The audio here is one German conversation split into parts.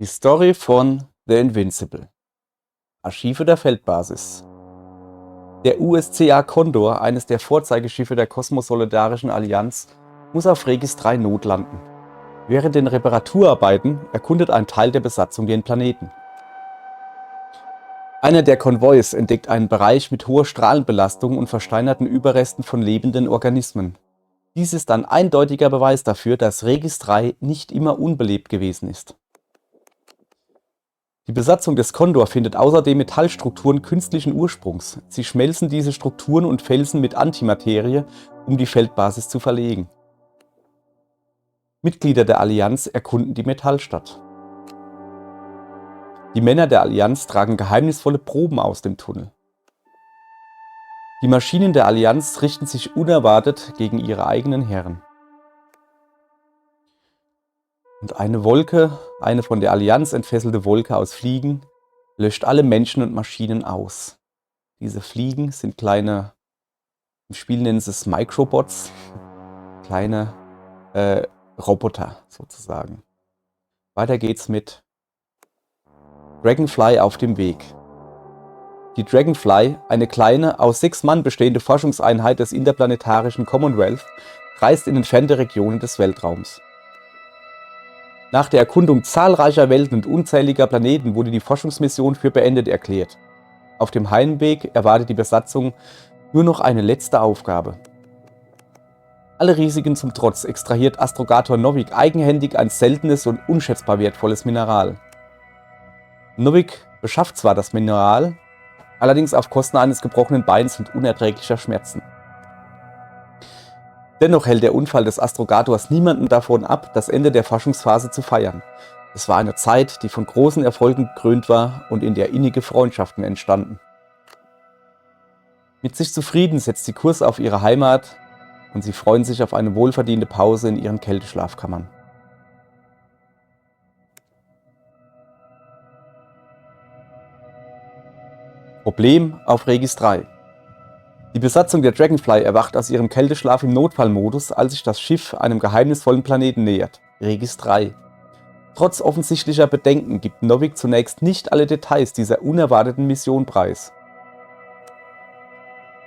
Die Story von The Invincible. Archive der Feldbasis. Der USCA Condor, eines der Vorzeigeschiffe der Kosmosolidarischen Allianz, muss auf Regis 3 notlanden. Während den Reparaturarbeiten erkundet ein Teil der Besatzung den Planeten. Einer der Konvois entdeckt einen Bereich mit hoher Strahlenbelastung und versteinerten Überresten von lebenden Organismen. Dies ist ein eindeutiger Beweis dafür, dass Regis 3 nicht immer unbelebt gewesen ist. Die Besatzung des Condor findet außerdem Metallstrukturen künstlichen Ursprungs. Sie schmelzen diese Strukturen und Felsen mit Antimaterie, um die Feldbasis zu verlegen. Mitglieder der Allianz erkunden die Metallstadt. Die Männer der Allianz tragen geheimnisvolle Proben aus dem Tunnel. Die Maschinen der Allianz richten sich unerwartet gegen ihre eigenen Herren. Und eine von der Allianz entfesselte Wolke aus Fliegen, löscht alle Menschen und Maschinen aus. Diese Fliegen sind kleine, im Spiel nennen sie es Microbots, kleine Roboter sozusagen. Weiter geht's mit Dragonfly auf dem Weg. Die Dragonfly, eine kleine, aus 6 Mann bestehende Forschungseinheit des interplanetarischen Commonwealth, reist in entfernte Regionen des Weltraums. Nach der Erkundung zahlreicher Welten und unzähliger Planeten wurde die Forschungsmission für beendet erklärt. Auf dem Heimweg erwartet die Besatzung nur noch eine letzte Aufgabe. Alle Risiken zum Trotz extrahiert Astrogator Novik eigenhändig ein seltenes und unschätzbar wertvolles Mineral. Novik beschafft zwar das Mineral, allerdings auf Kosten eines gebrochenen Beins und unerträglicher Schmerzen. Dennoch hält der Unfall des Astrogators niemanden davon ab, das Ende der Forschungsphase zu feiern. Es war eine Zeit, die von großen Erfolgen gekrönt war und in der innige Freundschaften entstanden. Mit sich zufrieden setzt sie Kurs auf ihre Heimat und sie freuen sich auf eine wohlverdiente Pause in ihren Kälteschlafkammern. Problem auf Regis 3. Die Besatzung der Dragonfly erwacht aus ihrem Kälteschlaf im Notfallmodus, als sich das Schiff einem geheimnisvollen Planeten nähert, Regis 3. Trotz offensichtlicher Bedenken gibt Novik zunächst nicht alle Details dieser unerwarteten Mission preis.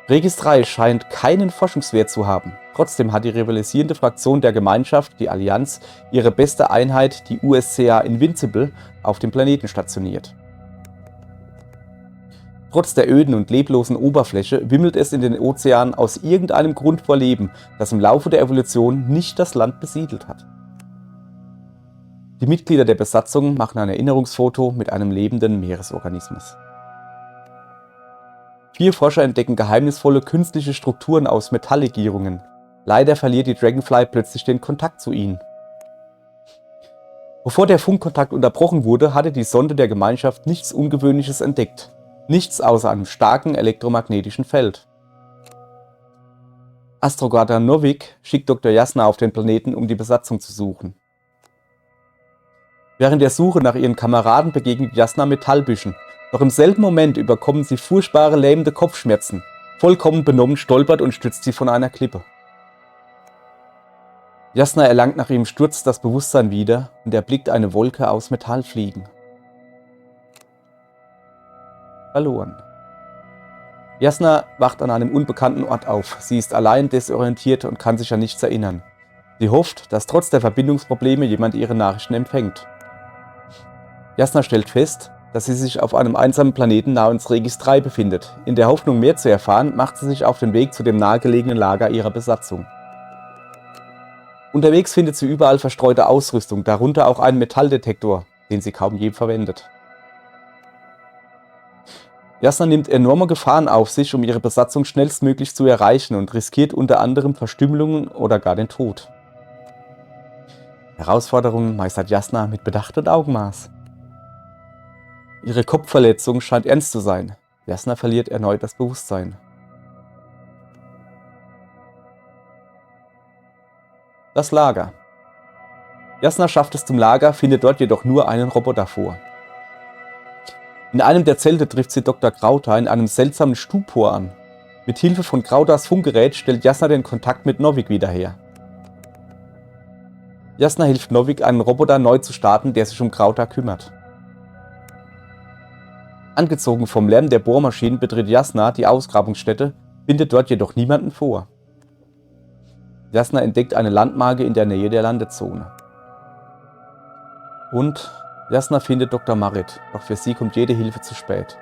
Regis 3 scheint keinen Forschungswert zu haben. Trotzdem hat die rivalisierende Fraktion der Gemeinschaft, die Allianz, ihre beste Einheit, die USCA Invincible, auf dem Planeten stationiert. Trotz der öden und leblosen Oberfläche wimmelt es in den Ozeanen aus irgendeinem Grund vor Leben, das im Laufe der Evolution nicht das Land besiedelt hat. Die Mitglieder der Besatzung machen ein Erinnerungsfoto mit einem lebenden Meeresorganismus. 4 Forscher entdecken geheimnisvolle künstliche Strukturen aus Metalllegierungen. Leider verliert die Dragonfly plötzlich den Kontakt zu ihnen. Bevor der Funkkontakt unterbrochen wurde, hatte die Sonde der Gemeinschaft nichts Ungewöhnliches entdeckt. Nichts außer einem starken elektromagnetischen Feld. Astrogator Novik schickt Dr. Jasna auf den Planeten, um die Besatzung zu suchen. Während der Suche nach ihren Kameraden begegnet Jasna Metallbüschen. Noch im selben Moment überkommen sie furchtbare lähmende Kopfschmerzen. Vollkommen benommen stolpert und stürzt sie von einer Klippe. Jasna erlangt nach ihrem Sturz das Bewusstsein wieder und erblickt eine Wolke aus Metallfliegen. Verloren. Jasna wacht an einem unbekannten Ort auf. Sie ist allein, desorientiert und kann sich an nichts erinnern. Sie hofft, dass trotz der Verbindungsprobleme jemand ihre Nachrichten empfängt. Jasna stellt fest, dass sie sich auf einem einsamen Planeten namens Regis 3 befindet. In der Hoffnung, mehr zu erfahren, macht sie sich auf den Weg zu dem nahegelegenen Lager ihrer Besatzung. Unterwegs findet sie überall verstreute Ausrüstung, darunter auch einen Metalldetektor, den sie kaum je verwendet. Jasna nimmt enorme Gefahren auf sich, um ihre Besatzung schnellstmöglich zu erreichen und riskiert unter anderem Verstümmelungen oder gar den Tod. Herausforderungen meistert Jasna mit Bedacht und Augenmaß. Ihre Kopfverletzung scheint ernst zu sein. Jasna verliert erneut das Bewusstsein. Das Lager. Jasna schafft es zum Lager, findet dort jedoch nur einen Roboter vor. In einem der Zelte trifft sie Dr. Krauter in einem seltsamen Stupor an. Mit Hilfe von Krauters Funkgerät stellt Jasna den Kontakt mit Novik wieder her. Jasna hilft Novik, einen Roboter neu zu starten, der sich um Krauta kümmert. Angezogen vom Lärm der Bohrmaschinen betritt Jasna die Ausgrabungsstätte, findet dort jedoch niemanden vor. Jasna entdeckt eine Landmarke in der Nähe der Landezone. Und Jasna findet Dr. Marit, doch für sie kommt jede Hilfe zu spät.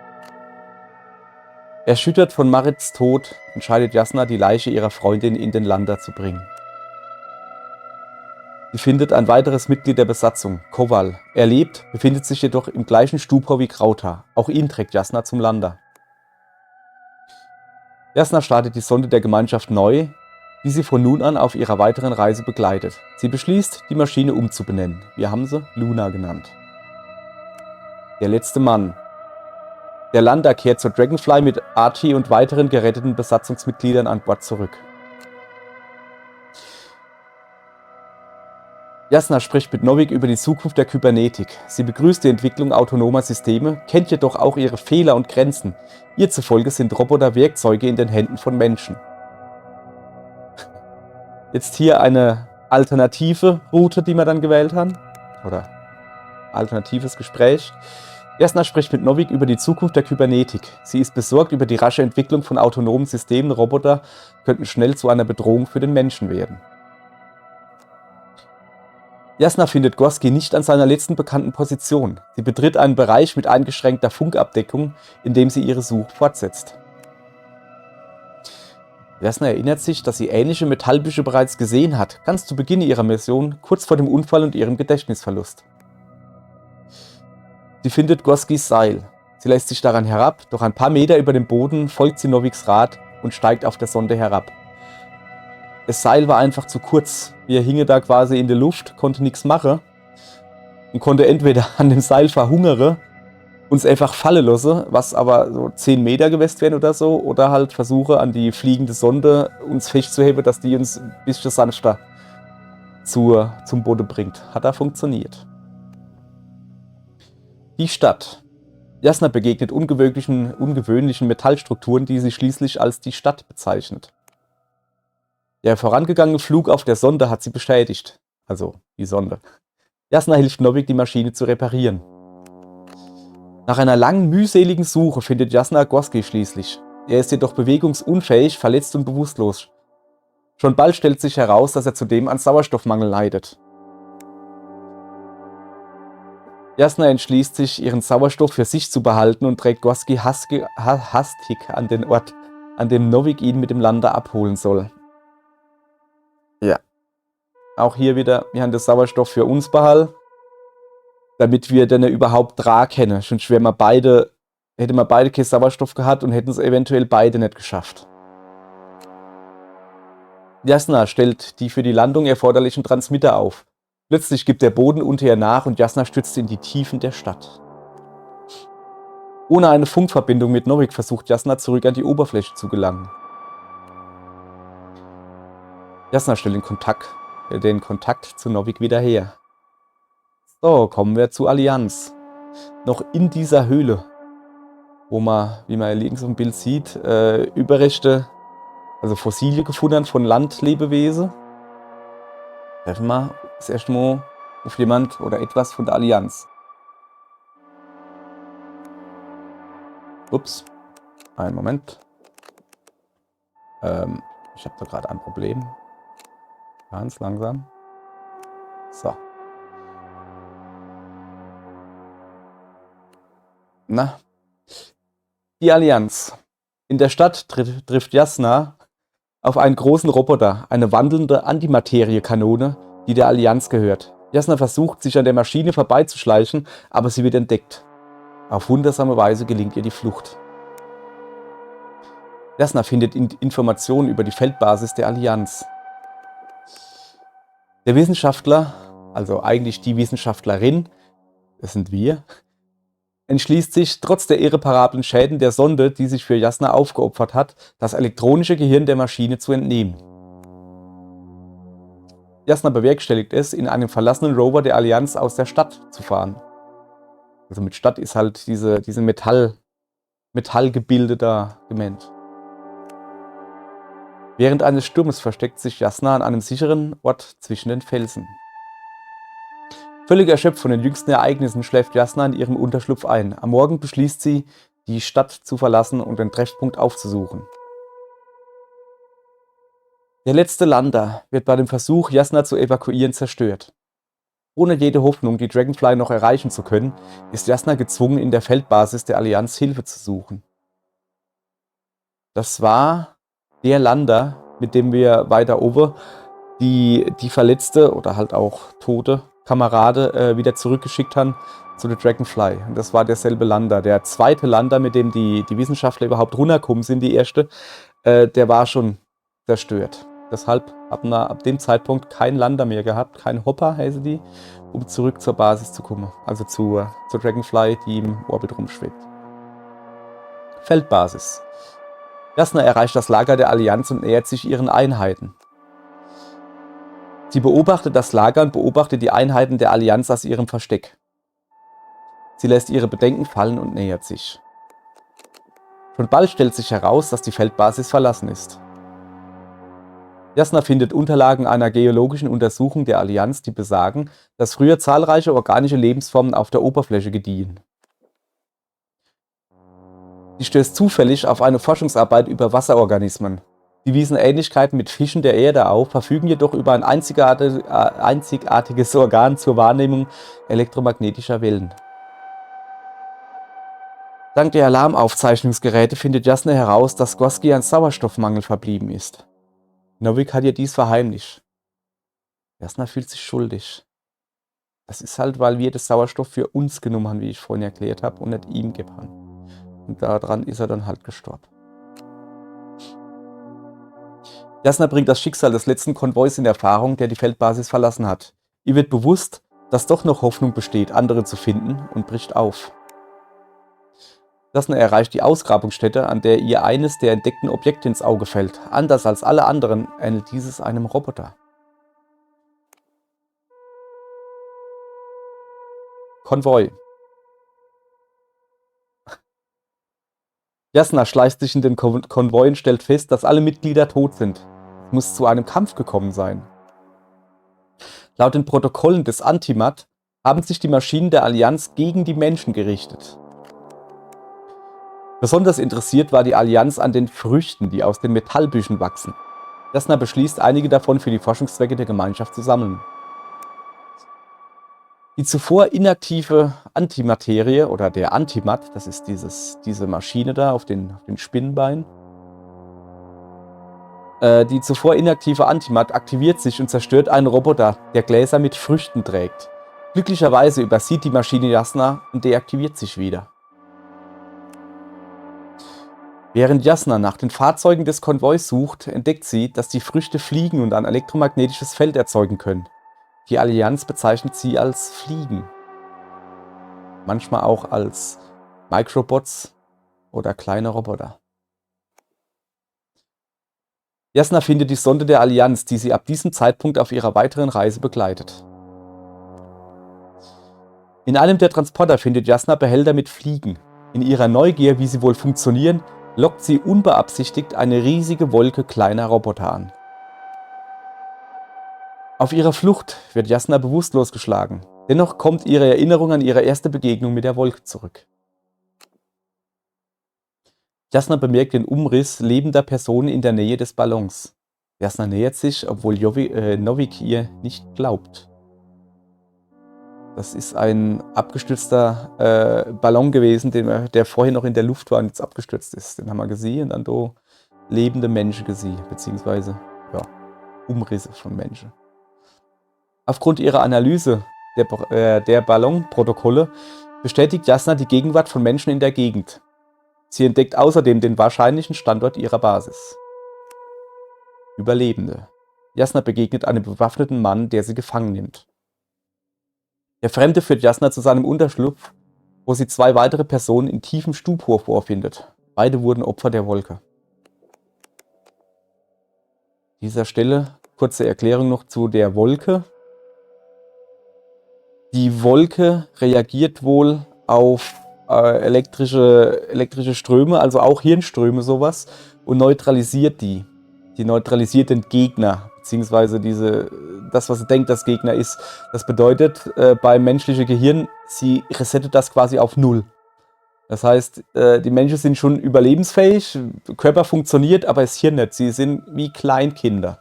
Erschüttert von Marits Tod entscheidet Jasna, die Leiche ihrer Freundin in den Lander zu bringen. Sie findet ein weiteres Mitglied der Besatzung, Kowal. Er lebt, befindet sich jedoch im gleichen Stupor wie Krauta. Auch ihn trägt Jasna zum Lander. Jasna startet die Sonde der Gemeinschaft neu, die sie von nun an auf ihrer weiteren Reise begleitet. Sie beschließt, die Maschine umzubenennen. Wir haben sie Luna genannt. Der letzte Mann. Der Lander kehrt zur Dragonfly mit Archie und weiteren geretteten Besatzungsmitgliedern an Bord zurück. Jasna spricht mit Novik über die Zukunft der Kybernetik. Sie begrüßt die Entwicklung autonomer Systeme, kennt jedoch auch ihre Fehler und Grenzen. Ihr zufolge sind Roboter Werkzeuge in den Händen von Menschen. Jetzt hier eine alternative Route, die wir dann gewählt haben. Oder alternatives Gespräch. Jasna spricht mit Novik über die Zukunft der Kybernetik. Sie ist besorgt über die rasche Entwicklung von autonomen Systemen. Roboter könnten schnell zu einer Bedrohung für den Menschen werden. Jasna findet Gorski nicht an seiner letzten bekannten Position. Sie betritt einen Bereich mit eingeschränkter Funkabdeckung, in dem sie ihre Suche fortsetzt. Jasna erinnert sich, dass sie ähnliche Metallbüsche bereits gesehen hat, ganz zu Beginn ihrer Mission, kurz vor dem Unfall und ihrem Gedächtnisverlust. Sie findet Gorskis Seil. Sie lässt sich daran herab, doch ein paar Meter über dem Boden folgt sie Noviks Rat und steigt auf der Sonde herab. Das Seil war einfach zu kurz. Wir hingen da quasi in der Luft, konnte nichts machen und konnte entweder an dem Seil verhungere, uns einfach fallen lassen, was aber so 10 Meter gewesen wären oder so, oder halt versuche an die fliegende Sonde uns festzuheben, dass die uns ein bisschen sanfter zum Boden bringt. Hat da funktioniert. Die Stadt. Jasna begegnet ungewöhnlichen Metallstrukturen, die sie schließlich als die Stadt bezeichnet. Der vorangegangene Flug auf der Sonde hat sie beschädigt. Also die Sonde. Jasna hilft Novik, die Maschine zu reparieren. Nach einer langen, mühseligen Suche findet Jasna Gorski schließlich. Er ist jedoch bewegungsunfähig, verletzt und bewusstlos. Schon bald stellt sich heraus, dass er zudem an Sauerstoffmangel leidet. Jasna entschließt sich, ihren Sauerstoff für sich zu behalten und trägt Gorski hastig an den Ort, an dem Novik ihn mit dem Lander abholen soll. Ja. Auch hier wieder, wir haben den Sauerstoff für uns behalten, damit wir den überhaupt tragen können. Sonst hätten wir beide keinen Sauerstoff gehabt und hätten es eventuell beide nicht geschafft. Jasna stellt die für die Landung erforderlichen Transmitter auf. Plötzlich gibt der Boden unter ihr nach und Jasna stürzt in die Tiefen der Stadt. Ohne eine Funkverbindung mit Novik versucht Jasna zurück an die Oberfläche zu gelangen. Jasna stellt den Kontakt zu Novik wieder her. So, kommen wir zur Allianz. Noch in dieser Höhle, wo man, wie man links auf dem Bild sieht, Überreste, also Fossilien gefunden von Landlebewesen. Treffen wir das erste Mal auf jemand oder etwas von der Allianz. Ups, einen Moment. Ich habe da gerade ein Problem. Ganz langsam. So. Na. Die Allianz. In der Stadt trifft Jasna auf einen großen Roboter, eine wandelnde Antimateriekanone, die der Allianz gehört. Jasna versucht, sich an der Maschine vorbeizuschleichen, aber sie wird entdeckt. Auf wundersame Weise gelingt ihr die Flucht. Jasna findet Informationen über die Feldbasis der Allianz. Der Wissenschaftler, also eigentlich die Wissenschaftlerin, das sind wir, entschließt sich, trotz der irreparablen Schäden der Sonde, die sich für Jasna aufgeopfert hat, das elektronische Gehirn der Maschine zu entnehmen. Jasna bewerkstelligt es, in einem verlassenen Rover der Allianz aus der Stadt zu fahren. Also mit Stadt ist halt diese Metallgebilde da gemeint. Während eines Sturmes versteckt sich Jasna an einem sicheren Ort zwischen den Felsen. Völlig erschöpft von den jüngsten Ereignissen schläft Jasna in ihrem Unterschlupf ein. Am Morgen beschließt sie, die Stadt zu verlassen und den Treffpunkt aufzusuchen. Der letzte Lander wird bei dem Versuch, Jasna zu evakuieren, zerstört. Ohne jede Hoffnung, die Dragonfly noch erreichen zu können, ist Jasna gezwungen, in der Feldbasis der Allianz Hilfe zu suchen. Das war der Lander, mit dem wir weiter oben die verletzte oder halt auch tote Kamerade wieder zurückgeschickt haben zu der Dragonfly. Und das war derselbe Lander. Der zweite Lander, mit dem die Wissenschaftler überhaupt runtergekommen sind, die erste, der war schon zerstört. Deshalb haben wir ab dem Zeitpunkt kein Lander mehr gehabt, kein Hopper heißen die, um zurück zur Basis zu kommen. Also zur Dragonfly, die im Orbit rumschwebt. Feldbasis. Jasna erreicht das Lager der Allianz und nähert sich ihren Einheiten. Sie beobachtet das Lager und beobachtet die Einheiten der Allianz aus ihrem Versteck. Sie lässt ihre Bedenken fallen und nähert sich. Schon bald stellt sich heraus, dass die Feldbasis verlassen ist. Jasna findet Unterlagen einer geologischen Untersuchung der Allianz, die besagen, dass früher zahlreiche organische Lebensformen auf der Oberfläche gediehen. Sie stößt zufällig auf eine Forschungsarbeit über Wasserorganismen. Die wiesen Ähnlichkeiten mit Fischen der Erde auf, verfügen jedoch über ein einzigartiges Organ zur Wahrnehmung elektromagnetischer Wellen. Dank der Alarmaufzeichnungsgeräte findet Jasna heraus, dass Gorski an Sauerstoffmangel verblieben ist. Novik hat ihr dies verheimlicht. Jasna fühlt sich schuldig. Das ist halt, weil wir das Sauerstoff für uns genommen haben, wie ich vorhin erklärt habe, und nicht ihm gegeben haben. Und daran ist er dann halt gestorben. Jasna bringt das Schicksal des letzten Konvois in Erfahrung, der die Feldbasis verlassen hat. Ihr wird bewusst, dass doch noch Hoffnung besteht, andere zu finden, und bricht auf. Jasna erreicht die Ausgrabungsstätte, an der ihr eines der entdeckten Objekte ins Auge fällt. Anders als alle anderen ähnelt dieses einem Roboter. Konvoi. Jasna schleicht sich in den Konvoi und stellt fest, dass alle Mitglieder tot sind. Es muss zu einem Kampf gekommen sein. Laut den Protokollen des Antimat haben sich die Maschinen der Allianz gegen die Menschen gerichtet. Besonders interessiert war die Allianz an den Früchten, die aus den Metallbüschen wachsen. Jasna beschließt, einige davon für die Forschungszwecke der Gemeinschaft zu sammeln. Die zuvor inaktive Antimaterie oder der Antimat, das ist diese Maschine da auf den Spinnenbeinen. Die zuvor inaktive Antimat aktiviert sich und zerstört einen Roboter, der Gläser mit Früchten trägt. Glücklicherweise übersieht die Maschine Jasna und deaktiviert sich wieder. Während Jasna nach den Fahrzeugen des Konvois sucht, entdeckt sie, dass die Früchte fliegen und ein elektromagnetisches Feld erzeugen können. Die Allianz bezeichnet sie als Fliegen. Manchmal auch als Microbots oder kleine Roboter. Jasna findet die Sonde der Allianz, die sie ab diesem Zeitpunkt auf ihrer weiteren Reise begleitet. In einem der Transporter findet Jasna Behälter mit Fliegen. In ihrer Neugier, wie sie wohl funktionieren, lockt sie unbeabsichtigt eine riesige Wolke kleiner Roboter an. Auf ihrer Flucht wird Jasna bewusstlos geschlagen. Dennoch kommt ihre Erinnerung an ihre erste Begegnung mit der Wolke zurück. Jasna bemerkt den Umriss lebender Personen in der Nähe des Ballons. Jasna nähert sich, obwohl Novik ihr nicht glaubt. Das ist ein abgestürzter Ballon gewesen, der vorher noch in der Luft war und jetzt abgestürzt ist. Den haben wir gesehen und dann da lebende Menschen gesehen, beziehungsweise ja, Umrisse von Menschen. Aufgrund ihrer Analyse der Ballonprotokolle bestätigt Jasna die Gegenwart von Menschen in der Gegend. Sie entdeckt außerdem den wahrscheinlichen Standort ihrer Basis. Überlebende. Jasna begegnet einem bewaffneten Mann, der sie gefangen nimmt. Der Fremde führt Jasna zu seinem Unterschlupf, wo sie zwei weitere Personen in tiefem Stupor vorfindet. Beide wurden Opfer der Wolke. An dieser Stelle kurze Erklärung noch zu der Wolke. Die Wolke reagiert wohl auf elektrische Ströme, also auch Hirnströme sowas, und neutralisiert die. Die neutralisiert den Gegner, beziehungsweise das, was sie denkt, das Gegner ist. Das bedeutet, beim menschlichen Gehirn, sie resettet das quasi auf 0. Das heißt, die Menschen sind schon überlebensfähig, der Körper funktioniert, aber das Hirn nicht. Sie sind wie Kleinkinder.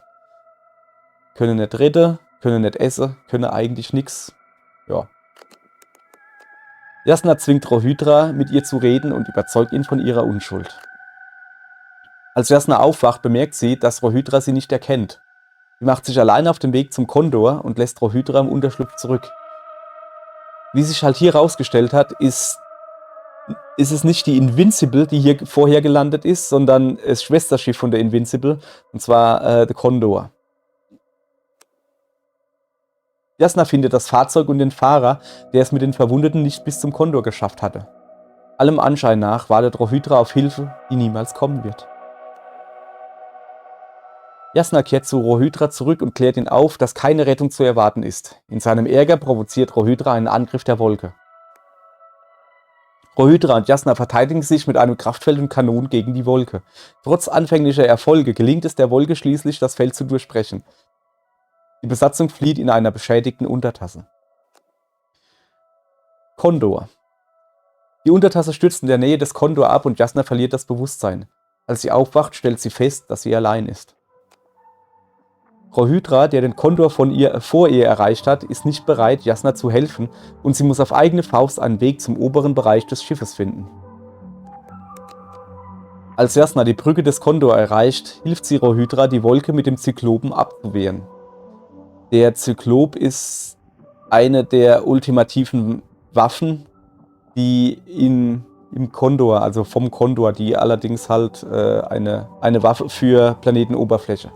Können nicht reden, können nicht essen, können eigentlich nichts. Ja. Jasna zwingt Rohydra, mit ihr zu reden und überzeugt ihn von ihrer Unschuld. Als Jasna aufwacht, bemerkt sie, dass Rohydra sie nicht erkennt. Sie macht sich alleine auf den Weg zum Kondor und lässt Rohydra im Unterschlupf zurück. Wie sich halt hier rausgestellt hat, ist es nicht die Invincible, die hier vorher gelandet ist, sondern das Schwesterschiff von der Invincible, und zwar der Kondor. Jasna findet das Fahrzeug und den Fahrer, der es mit den Verwundeten nicht bis zum Kondor geschafft hatte. Allem Anschein nach wartet Rohydra auf Hilfe, die niemals kommen wird. Jasna kehrt zu Rohydra zurück und klärt ihn auf, dass keine Rettung zu erwarten ist. In seinem Ärger provoziert Rohydra einen Angriff der Wolke. Rohydra und Jasna verteidigen sich mit einem Kraftfeld und Kanonen gegen die Wolke. Trotz anfänglicher Erfolge gelingt es der Wolke schließlich, das Feld zu durchbrechen. Die Besatzung flieht in einer beschädigten Untertasse. Kondor. Die Untertasse stürzt in der Nähe des Kondor ab und Jasna verliert das Bewusstsein. Als sie aufwacht, stellt sie fest, dass sie allein ist. Rohydra, der den Kondor vor ihr erreicht hat, ist nicht bereit, Jasna zu helfen, und sie muss auf eigene Faust einen Weg zum oberen Bereich des Schiffes finden. Als Jasna die Brücke des Kondor erreicht, hilft sie Rohydra, die Wolke mit dem Zyklopen abzuwehren. Der Zyklop ist eine der ultimativen Waffen, die im Kondor, also vom Kondor, die allerdings halt eine Waffe für Planetenoberfläche.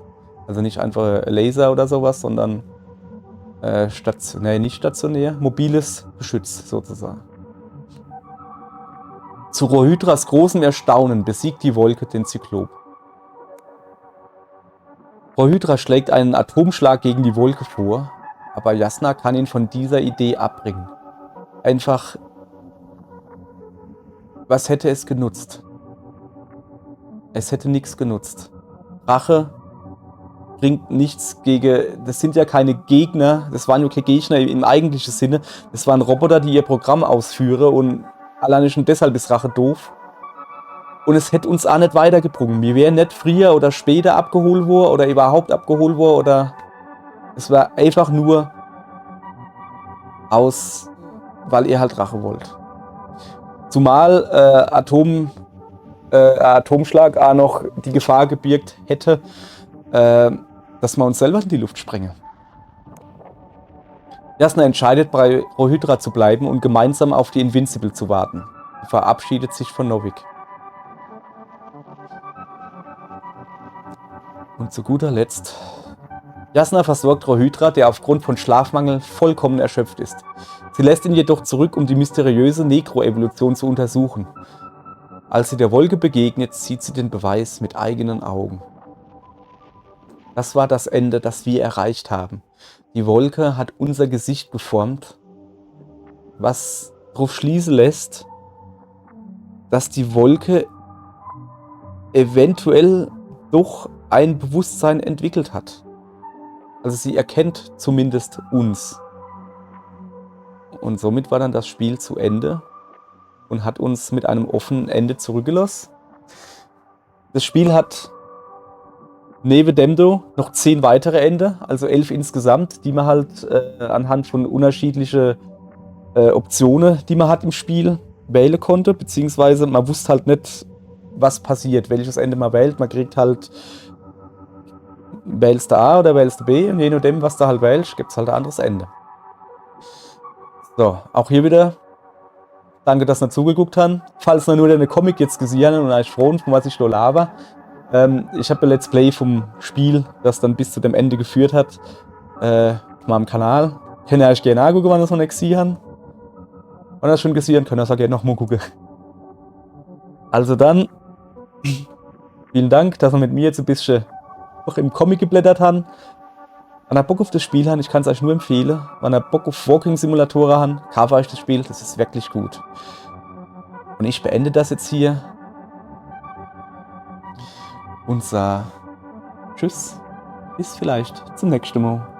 Also nicht einfach Laser oder sowas, sondern nicht stationär, mobiles Geschütz sozusagen. Zu Rohydras großem Erstaunen besiegt die Wolke den Zyklop. Rohydra schlägt einen Atomschlag gegen die Wolke vor, aber Jasna kann ihn von dieser Idee abbringen. Einfach, was hätte es genutzt? Es hätte nichts genutzt. Rache bringt nichts gegen, das sind ja keine Gegner, das waren ja keine Gegner im eigentlichen Sinne, das waren Roboter, die ihr Programm ausführen, und alleine schon deshalb ist Rache doof. Und es hätte uns auch nicht weitergebrungen. Wir wären nicht früher oder später abgeholt worden oder überhaupt abgeholt worden, oder es war einfach nur weil ihr halt Rache wollt. Zumal Atomschlag auch noch die Gefahr gebirgt hätte, dass wir uns selber in die Luft sprengen. Jasna entscheidet, bei Rohydra zu bleiben und gemeinsam auf die Invincible zu warten. Sie verabschiedet sich von Novik. Und zu guter Letzt, Jasna versorgt Rohydra, der aufgrund von Schlafmangel vollkommen erschöpft ist. Sie lässt ihn jedoch zurück, um die mysteriöse Nekroevolution zu untersuchen. Als sie der Wolke begegnet, sieht sie den Beweis mit eigenen Augen. Das war das Ende, das wir erreicht haben. Die Wolke hat unser Gesicht geformt, was darauf schließen lässt, dass die Wolke eventuell doch ein Bewusstsein entwickelt hat. Also sie erkennt zumindest uns. Und somit war dann das Spiel zu Ende und hat uns mit einem offenen Ende zurückgelassen. Das Spiel hat neben Demdo noch 10 weitere Ende, also 11 insgesamt, die man halt anhand von unterschiedlichen Optionen, die man hat im Spiel, wählen konnte, beziehungsweise man wusste halt nicht, was passiert, welches Ende man wählt. Man kriegt halt, wählst du A oder wählst du B, und je nachdem, was du halt wählst, gibt es halt ein anderes Ende. So, auch hier wieder, danke, dass ihr zugeguckt habt. Falls ihr nur den Comic jetzt gesehen habt und euch froh, von was ich da laber, ich habe ein Let's Play vom Spiel, das dann bis zu dem Ende geführt hat, auf meinem Kanal. Könnt ihr euch gerne angucken, wenn ihr es noch nicht gesehen habt. Wenn ihr es schon gesehen habt, könnt ihr es auch gerne nochmal gucken. Also dann, vielen Dank, dass ihr mit mir jetzt ein bisschen noch im Comic geblättert habt. Wenn ihr Bock auf das Spiel habt, ich kann es euch nur empfehlen. Wenn ihr Bock auf Walking-Simulatoren habt, kauft euch das Spiel, das ist wirklich gut. Und ich beende das jetzt hier und sage Tschüss. Bis vielleicht zum nächsten Mal.